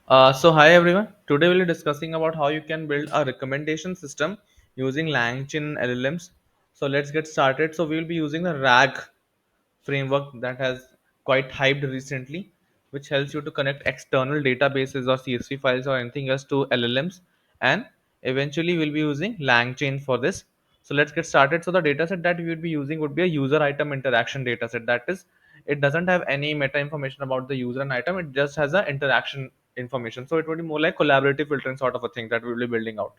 So hi everyone. Today we'll be discussing about how you can build a recommendation system using Langchain and LLMs. So let's get started. So we will be using the RAG framework that has quite hyped recently, which helps you to connect external databases or CSV files or anything else to LLMs, and eventually we'll be using LangChain for this. So let's get started. So the dataset that we would be using would be a user item interaction dataset. That is, it doesn't have any meta information about the user and item. It just has a interaction information. So it would be more like collaborative filtering sort of a thing that we will be building out.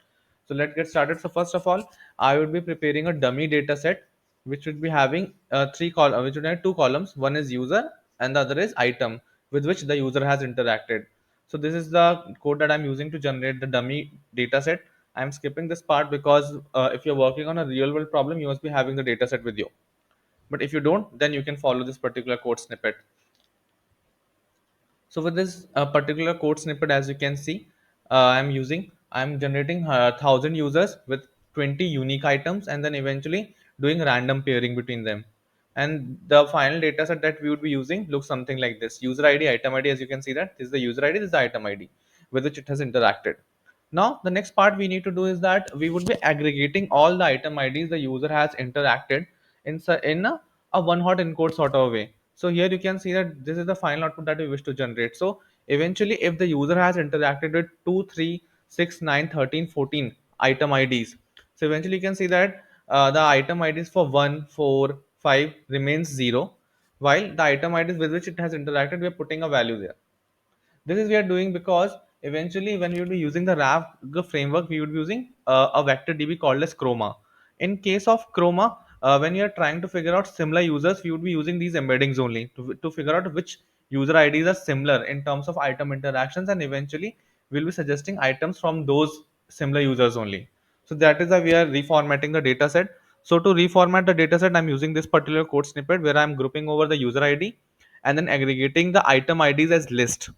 So let's get started. So first of all, I would be preparing a dummy dataset which would be having which would have two columns. One is user and the other is item with which the user has interacted. So this is the code that I'm using to generate the dummy dataset. I'm skipping this part because if you're working on a real world problem, you must be having the dataset with you. But if you don't, then you can follow this particular code snippet. So with this particular code snippet, as you can see, I'm generating 1,000 users with 20 unique items, and then eventually doing random pairing between them. And the final data set that we would be using looks something like this: user ID, item ID. As you can see, that this is the user ID, this is the item ID with which it has interacted. Now, the next part we need to do is that we would be aggregating all the item IDs the user has interacted in a one hot encode sort of way. So here you can see that this is the final output that we wish to generate. So eventually, if the user has interacted with 2, 3, 6, 9, 13, 14 item IDs, so eventually you can see that the item IDs for 1, 4, 5 remains 0, while the item IDs with which it has interacted, we are putting a value there. This is we are doing because eventually when we would be using the RAG framework, we would be using a vector DB called as Chroma. In case of Chroma, when you are trying to figure out similar users, we would be using these embeddings only to figure out which user IDs are similar in terms of item interactions, and eventually we'll be suggesting items from those similar users only. So that is why we are reformatting the dataset. So to reformat the dataset, I'm using this particular code snippet where I'm grouping over the user ID and then aggregating the item IDs as list.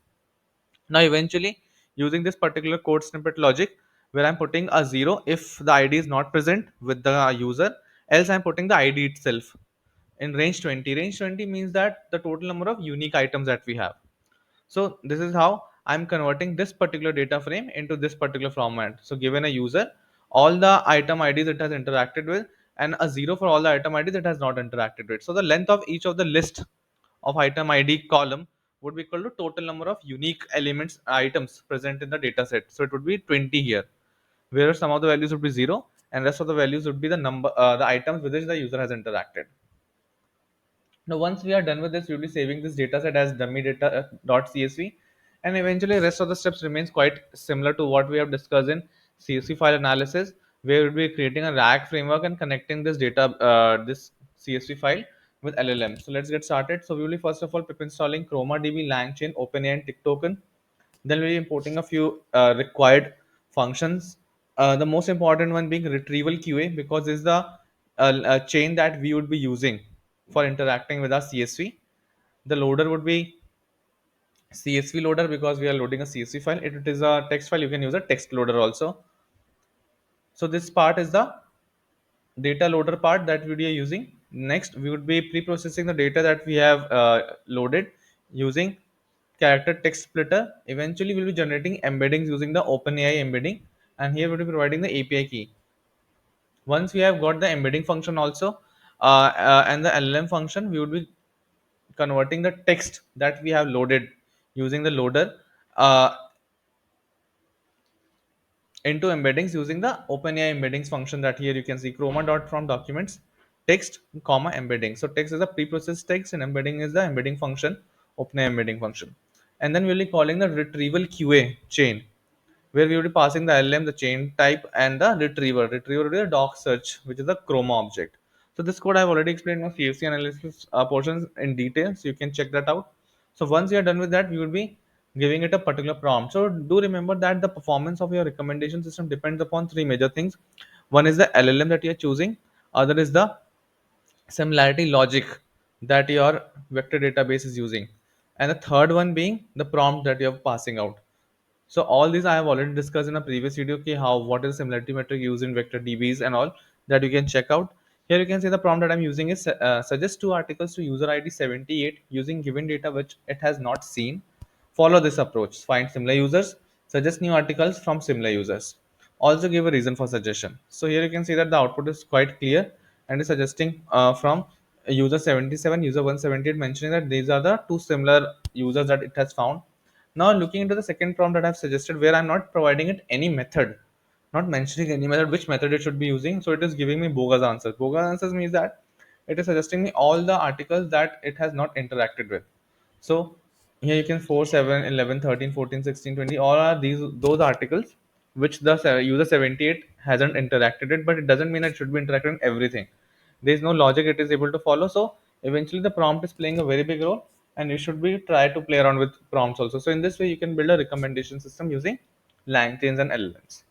Now, eventually, using this particular code snippet logic, where I'm putting a 0 if the ID is not present with the user, else I'm putting the ID itself in range 20. Range 20 means that the total number of unique items that we have. So this is how I'm converting this particular data frame into this particular format. So given a user, all the item IDs it has interacted with, and a 0 for all the item IDs it has not interacted with. So the length of each of the list of item ID column would be equal to total number of unique elements items present in the data set. So it would be 20 here, where some of the values would be 0 and rest of the values would be the items with which the user has interacted. Now, once we are done with this, we'll be saving this dataset as dummy data.csv, and eventually rest of the steps remains quite similar to what we have discussed in CSV file analysis, where we'll be creating a RAG framework and connecting this CSV file with LLM. So let's get started. So we will be first of all pip installing ChromaDB, LangChain, OpenAI, and TikToken. Then we'll be importing a few required functions. The most important one being retrieval QA, because this is the chain that we would be using for interacting with our CSV. The loader would be CSV loader because we are loading a CSV file. If it is a text file, you can use a text loader also. So this part is the data loader part that we are using. Next, we would be pre-processing the data that we have loaded using character text splitter. Eventually, we'll be generating embeddings using the OpenAI embedding, and here we'll be providing the API key. Once we have got the embedding function also and the LLM function, we would be converting the text that we have loaded using the loader uh, into embeddings using the OpenAI embeddings function that here you can see chroma dot from documents text comma embedding. So text is a preprocessed text and embedding is the embedding function, OpenAI embedding function. And then we'll be calling the retrieval QA chain, where we will be passing the LM, the chain type, and the retriever. Retriever will be the doc search, which is the chroma object. So this code I've already explained in my CFC analysis portions in detail, so you can check that out. So once you are done with that, we will be giving it a particular prompt. So do remember that the performance of your recommendation system depends upon three major things. One is the LLM that you are choosing, other is the similarity logic that your vector database is using, and the third one being the prompt that you're passing out. So all these I have already discussed in a previous video. Okay, how what is similarity metric used in vector DBs and all that you can check out. Here you can see the prompt that I'm using is suggest two articles to user ID 78 using given data which it has not seen Follow this approach. Find similar users, suggest new articles from similar users. Also give a reason for suggestion. So here you can see that the output is quite clear and is suggesting from user 77, user 178, mentioning that these are the two similar users that it has found. Now looking into the second prompt that I've suggested, where I'm not providing it any method, not mentioning any method, which method it should be using. So it is giving me bogus answers. Bogus answers means that it is suggesting me all the articles that it has not interacted with. So here you can 4, 7, 11, 13, 14, 16, 20. All are those articles which the user 78 hasn't interacted with, but it doesn't mean it should be interacting with everything. There is no logic it is able to follow. So eventually the prompt is playing a very big role, and you should be try to play around with prompts also. So in this way you can build a recommendation system using Langchains and LLMs.